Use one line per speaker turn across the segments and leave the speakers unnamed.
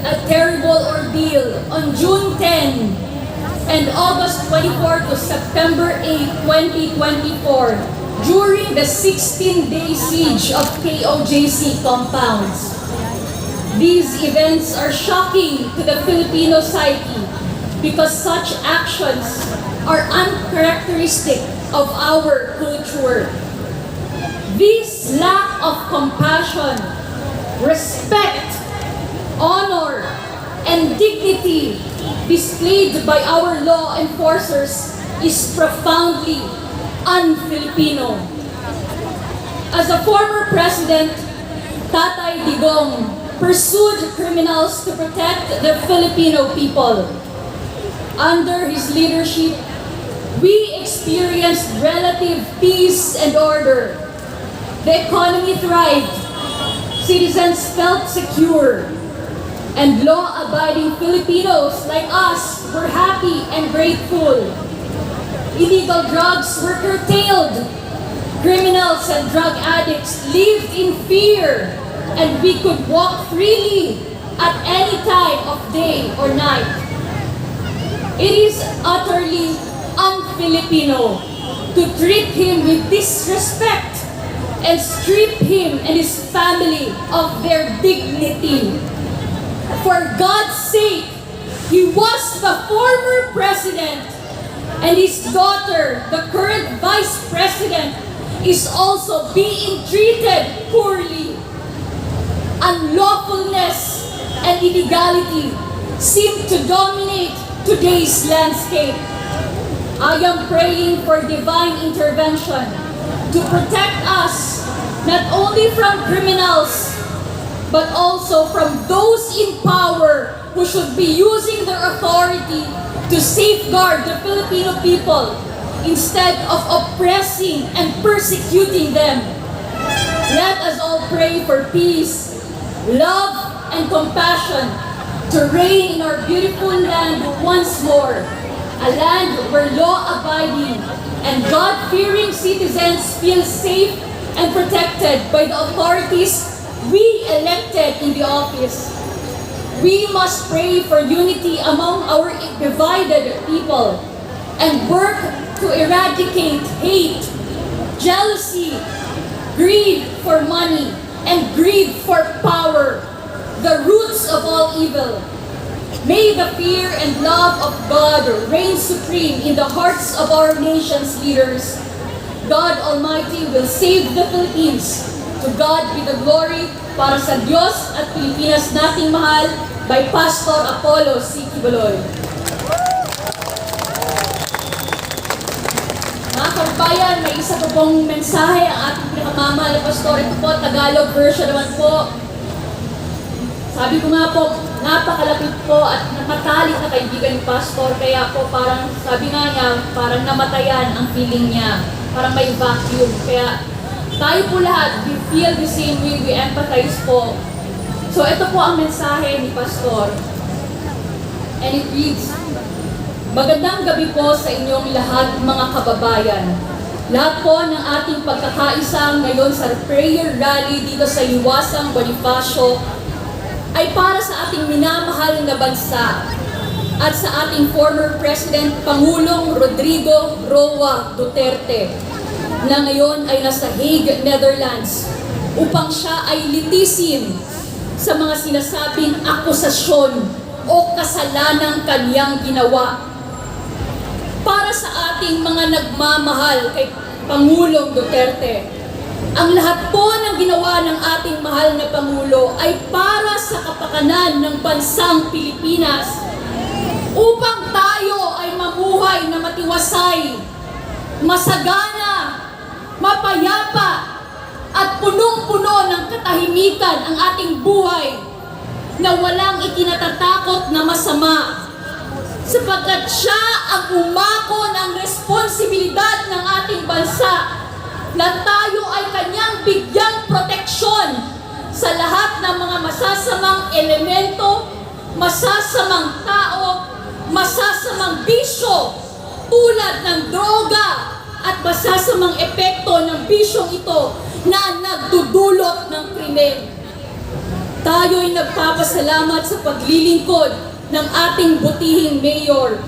a terrible ordeal on June 10 and August 24 to September 8, 2024 during the 16-day siege of KOJC compounds. These events are shocking to the Filipino psyche because such actions are uncharacteristic of our culture. This lack of compassion, respect, honor, and dignity displayed by our law enforcers is profoundly un-Filipino. As a former president, Tatay Digong pursued criminals to protect the Filipino people. Under his leadership, we experienced relative peace and order. The economy thrived, citizens felt secure, and law-abiding Filipinos like us were happy and grateful. Illegal drugs were curtailed. Criminals and drug addicts lived in fear, and we could walk freely at any time of day or night. It is utterly un-Filipino to treat him with disrespect and strip him and his family of their dignity. For God's sake, he was the former president, and his daughter, the current vice president, is also being treated poorly. Unlawfulness and illegality seem to dominate today's landscape. I am praying for divine intervention to protect us not only from criminals, but also from those in power who should be using their authority to safeguard the Filipino people instead of oppressing and persecuting them. Let us all pray for peace, love, and compassion to reign in our beautiful land once more, a land where law-abiding and God-fearing citizens feel safe and protected by the authorities we elected in the office. We must pray for unity among our divided people and work to eradicate hate, jealousy, greed for money, and greed for power, the roots of all evil. May the fear and love of God reign supreme in the hearts of our nation's leaders. God Almighty will save the Philippines. To God be the glory, para sa Diyos at Pilipinas nating mahal, by Pastor Apollo C. Quiboloy. Mga kababayan, may isa po pong mensahe ang ating pinakamamahal na pastor. Ito po, Tagalog version naman po. Sabi ko nga po, napakalapit po at nakatalik na kaibigan ni pastor. Kaya po parang, sabi nga niya, parang namatayan ang feeling niya. Parang may vacuum. Kaya tayo po lahat, we feel the same way, we empathize po. So ito po ang mensahe ni pastor. And it reads, magandang gabi po sa inyong lahat mga kababayan. Lahat po ng ating pagkakaisa ngayon sa prayer rally dito sa Iwasang Bonifacio ay para sa ating minamahal na bansa at sa ating former President Pangulong Rodrigo Roa Duterte na ngayon ay nasa Hague, Netherlands upang siya ay litisin sa mga sinasabing akusasyon o kasalanang kanyang ginawa. Para sa ating mga nagmamahal kay Pangulong Duterte, ang lahat po ng ginawa ng ating mahal na Pangulo ay para sa kapakanan ng bansang Pilipinas upang tayo ay mamuhay na matiwasay, masagana, mapayapa, at punong-puno ng katahimikan ang ating buhay na walang ikinatatakot na masama sapagkat siya ang umako ng responsibilidad ng ating bansa na tayo ay kanyang bigyang proteksyon sa lahat ng mga masasamang elemento, masasamang tao, masasamang bisyo tulad ng droga at masasamang epekto ng bisyong ito na nagdudulot ng krimen. tayo'y nagpapasalamat sa paglilingkod ng ating butihing mayor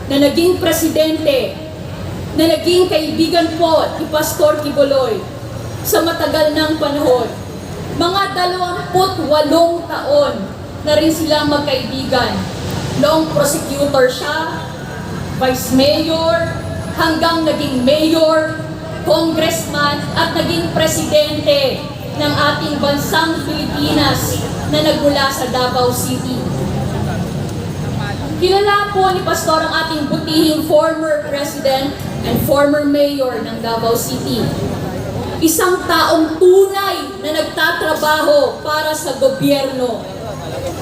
na naging presidente, na naging kaibigan po ni Pastor Quiboloy sa matagal ng panahon. Mga 28 taon na rin silang magkaibigan. Noong prosecutor siya, vice mayor, hanggang naging mayor, congressman, at naging presidente ng ating bansang Pilipinas na nagmula sa Davao City. Kilala po ni Pastor ang ating butihing former president and former mayor ng Davao City. Isang taong tunay na nagtatrabaho para sa gobyerno.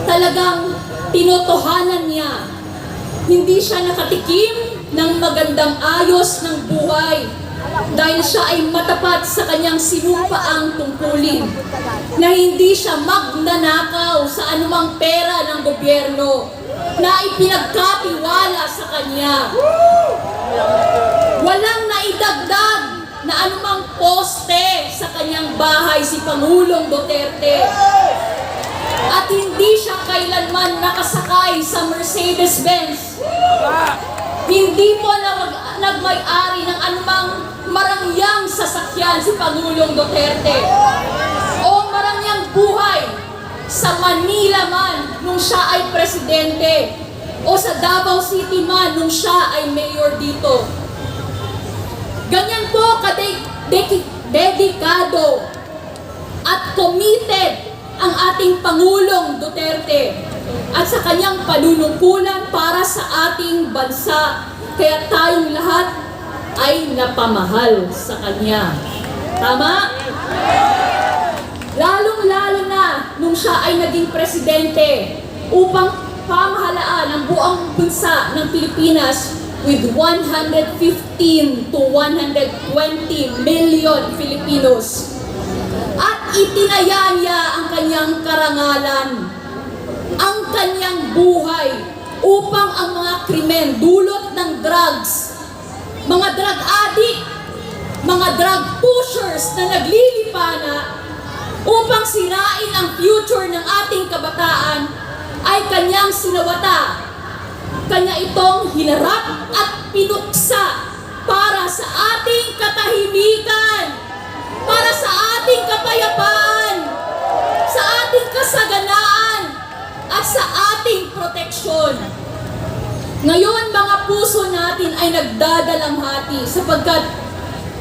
Talagang tinotohanan niya. Hindi siya nakatikim ng magandang ayos ng buhay dahil siya ay matapat sa kanyang sinumpaang tungkulin na hindi siya magnanakaw sa anumang pera ng gobyerno na ipinagkatiwala sa kanya. Walang naidagdag na anumang poste sa kanyang bahay si Pangulong Duterte. At hindi siya kailanman nakasakay sa Mercedes-Benz. Hindi po nagmay-ari ng anumang marangyang sasakyan si Pangulong Duterte. O marangyang buhay sa Manila man nung siya ay presidente. O sa Davao City man nung siya ay mayor dito. Ganyan po dedikado at committed ang ating Pangulong Duterte at sa kanyang panunungkulan para sa ating bansa. Kaya tayong lahat ay napamahal sa kanya. Tama? Lalong-lalo na nung siya ay naging presidente upang pamahalaan ang buong bansa ng Pilipinas with 115 to 120 million Filipinos. At itinaya niya ang kanyang karangalan, ang kanyang buhay upang ang mga krimen dulot ng drugs, mga drug addict, mga drug pushers na naglilipana upang sirain ang future ng ating kabataan ay kanyang sinawata. Kanya itong hinarap at pinuksa para sa ating katahimikan, para sa ating kapayapaan, sa ating kasaganaan, at sa ating proteksyon. Ngayon, mga puso natin ay nagdadalamhati sapagkat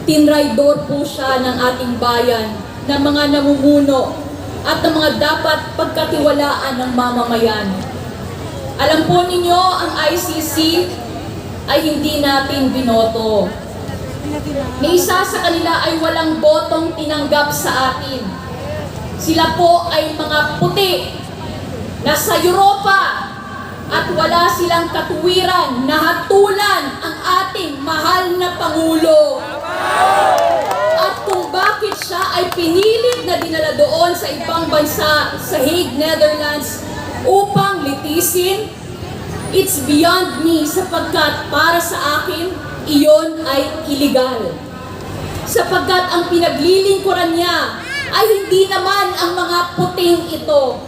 tinraidor po siya ng ating bayan, ng mga namumuno, at ng mga dapat pagkatiwalaan ng mamamayan. Alam po ninyo, ang ICC ay hindi natin binoto. May isa sa kanila ay walang botong tinanggap sa atin. Sila po ay mga puti, nasa Europa, at wala silang katuwiran na hatulan ang ating mahal na Pangulo. At kung bakit siya ay pinilit na dinala doon sa ibang bansa, sa Hague, Netherlands, upang litisin, it's beyond me sapagkat para sa akin, iyon ay illegal. Sapagkat ang pinaglilingkuran niya ay hindi naman ang mga puting ito.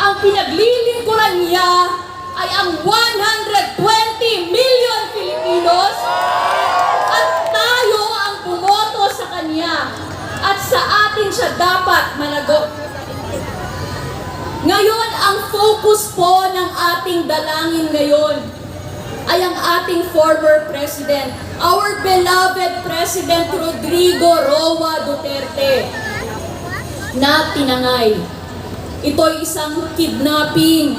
Ang pinaglilingkuran niya ay ang 120 million Filipinos at tayo ang bumoto sa kanya at sa atin siya dapat managot. Ngayon, ang focus po ng ating dalangin ngayon ay ang ating former president, our beloved President Rodrigo Roa Duterte, na tinangay. Ito'y isang kidnapping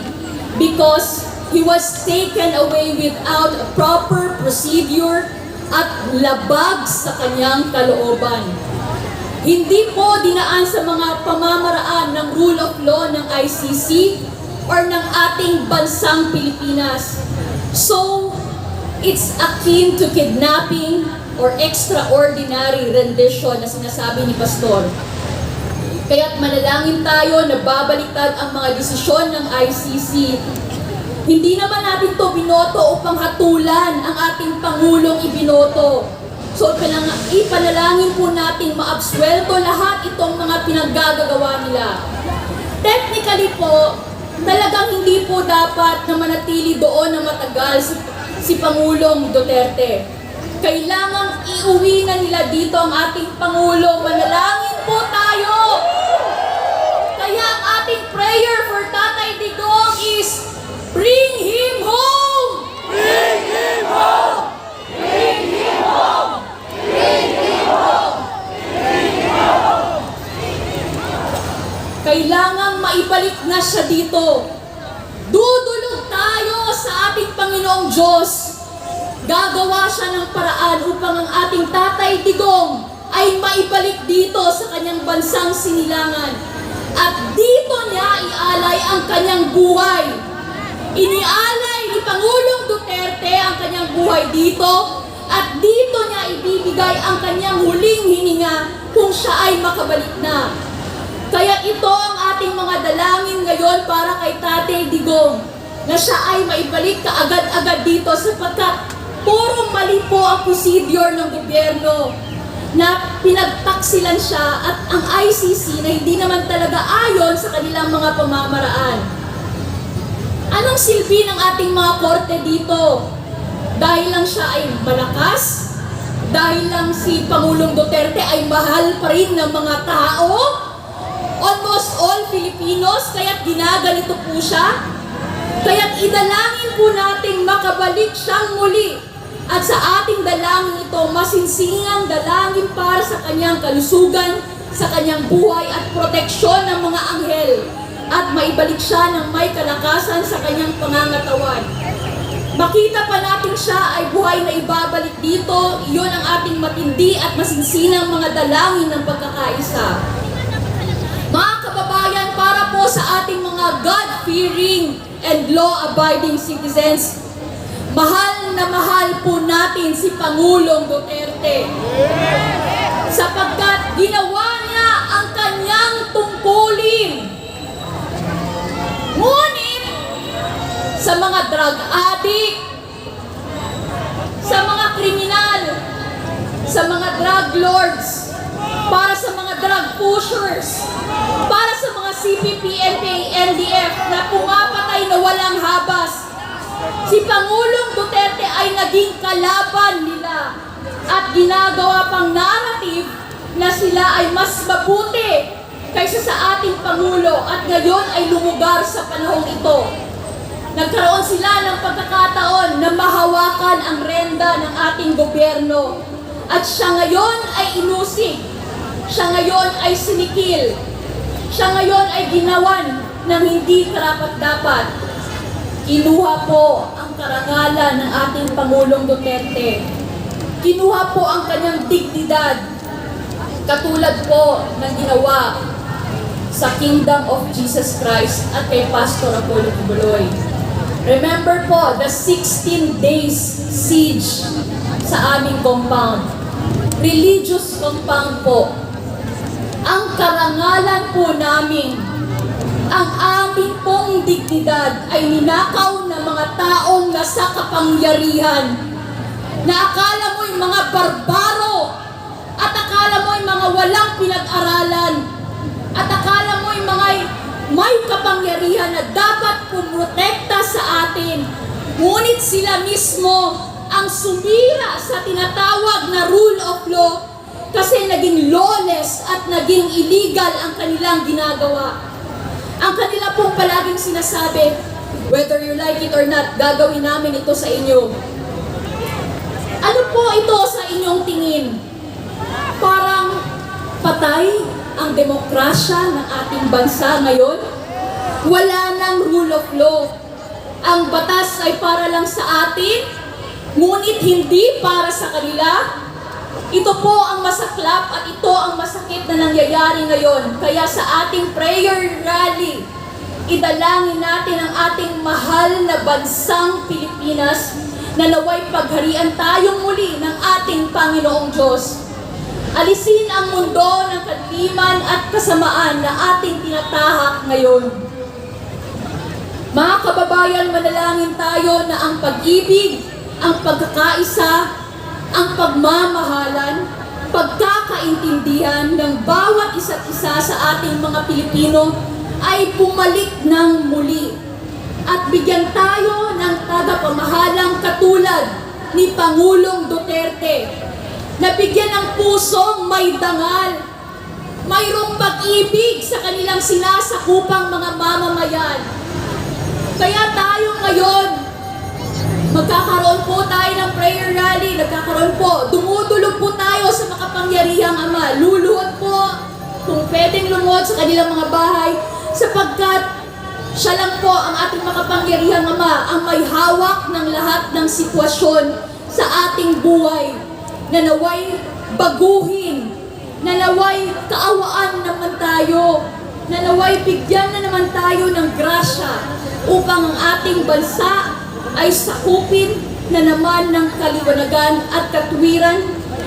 because he was taken away without a proper procedure at labag sa kanyang kalooban. Hindi po dinaan sa mga pamamaraan ng rule of law ng ICC or ng ating bansang Pilipinas. So, it's akin to kidnapping or extraordinary rendition na sinasabi ni Pastor. Kaya't manalangin tayo na babaliktad ang mga desisyon ng ICC. Hindi naman natin to binoto upang hatulan ang ating Pangulong ibinoto. So, ipanalangin po natin maabswelto lahat itong mga pinaggagawa nila. Technically po, talagang hindi po dapat na manatili doon na matagal si Pangulong Duterte. Kailangang iuwi na nila dito ang ating Pangulo. Manalangin po tayo! Kaya ang ating prayer for Tatay Digong is, bring him home!
Bring him home! Bring him home! Bring him home! Bring him home!
Kailangang maibalik na siya dito. Dudulog tayo sa ating Panginoong Diyos. Gagawa siya ng paraan upang ang ating Tatay Digong ay maibalik dito sa kanyang bansang sinilangan. At dito niya ialay ang kanyang buhay. Inialay ni Pangulong Duterte ang kanyang buhay dito at dito niya ibibigay ang kanyang huling hininga kung siya ay makabalik na. Kaya ito ang ating mga dalangin ngayon para kay Tatay Digong, na siya ay maibalik kaagad-agad dito sapagkat puro mali po ang procedure ng gobyerno na pinagtaksilan siya at ang ICC na hindi naman talaga ayon sa kanilang mga pamamaraan. Anong silbi ng ating mga korte dito? Dahil lang siya ay malakas? Dahil lang si Pangulong Duterte ay mahal pa rin ng mga tao? Almost all Filipinos, kaya't ginaganito po siya? Kaya't idalangin po nating makabalik siyang muli. At sa ating dalangin ito, masinsingang dalangin para sa kanyang kalusugan, sa kanyang buhay at proteksyon ng mga anghel. At maibalik siya ng may kalakasan sa kanyang pangangatawan. Makita pa natin siya ay buhay na ibabalik dito, iyon ang ating matindi at masinsinang mga dalangin ng pagkakaisa. Mga kababayan, para po sa ating mga God-fearing and law-abiding citizens, mahal na mahal po natin si Pangulong Duterte. Sapagkat ginawa niya ang kanyang tungkulin. Ngunit, sa mga drug addict, sa mga kriminal, sa mga drug lords, para sa mga drug pushers, para sa mga CPP, NPA, NDF na pumapatay na walang habas, si Pangulong Duterte ay naging kalaban nila at ginagawa pang narrative na sila ay mas mabuti kaysa sa ating Pangulo at ngayon ay lumugar sa panahong ito. Nagkaroon sila ng pagkakataon na mahawakan ang renda ng ating gobyerno at siya ngayon ay inusig, siya ngayon ay sinikil, siya ngayon ay ginawan ng hindi karapat-dapat. Kinuha po ang karangalan ng ating Pangulong Duterte. Kinuha po ang kanyang dignidad. Katulad po ng ginawa sa Kingdom of Jesus Christ at kay Pastor Apollo Kibuloy. Remember po, the 16 days siege sa aming compound. Religious compound po. Ang karangalan po namin, ang aming pong dignidad ay ninakaw ng mga taong nasa kapangyarihan na akala mo'y mga barbaro at akala mo'y mga walang pinag-aralan at akala mo'y mga may kapangyarihan na dapat pumuprotekta sa atin. Ngunit sila mismo ang sumira sa tinatawag na rule of law kasi naging lawless at naging illegal ang kanilang ginagawa. Ang kanila pong palaging sinasabi, whether you like it or not, gagawin namin ito sa inyo. Ano po ito sa inyong tingin? Parang patay ang demokrasya ng ating bansa ngayon? Wala nang rule of law. Ang batas ay para lang sa atin, ngunit hindi para sa kanila. Ito po ang masaklap at ito ang masakit na nangyayari ngayon. Kaya sa ating prayer rally, idalangin natin ang ating mahal na bansang Pilipinas na naway pagharian tayong muli ng ating Panginoong Diyos. Alisin ang mundo ng kadiliman at kasamaan na ating tinatahak ngayon. Mga kababayan, manalangin tayo na ang pag-ibig, ang pagkakaisa, ang pagmamahalan, pagkakaintindihan ng bawat isa't isa sa ating mga Pilipino ay bumalik ng muli at bigyan tayo ng tagapamahalang katulad ni Pangulong Duterte na bigyan ng pusong may dangal, mayroong pag-ibig sa kanilang sinasakupang mga mamamayan. Kaya tayo ngayon, magkakaroon po tayo ng prayer rally, dumudulog po tayo sa makapangyarihang Ama. Luluhod po kung pwedeng lumuhod sa kanilang mga bahay sapagkat siya lang po ang ating makapangyarihang Ama ang may hawak ng lahat ng sitwasyon sa ating buhay na naway baguhin, na naway kaawaan naman tayo, na naway bigyan na naman tayo ng grasya upang ang ating bansa ay sakupin na naman ng kaliwanagan at katuwiran,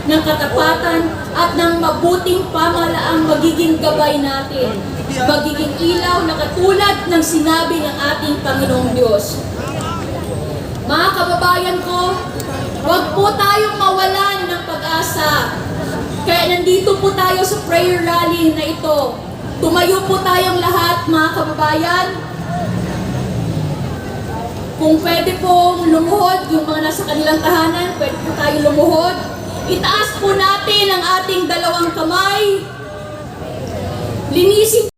ng katapatan at ng mabuting pamahalaang magiging gabay natin, magiging ilaw na katulad ng sinabi ng ating Panginoong Diyos. Mga kababayan ko, huwag po tayong mawalan ng pag-asa. Kaya nandito po tayo sa prayer rally na ito. Tumayo po tayong lahat, mga kababayan. Kung pwede pong lumuhod, yung mga nasa kanilang tahanan, pwede po tayo lumuhod. Itaas po natin ang ating dalawang kamay. Linisin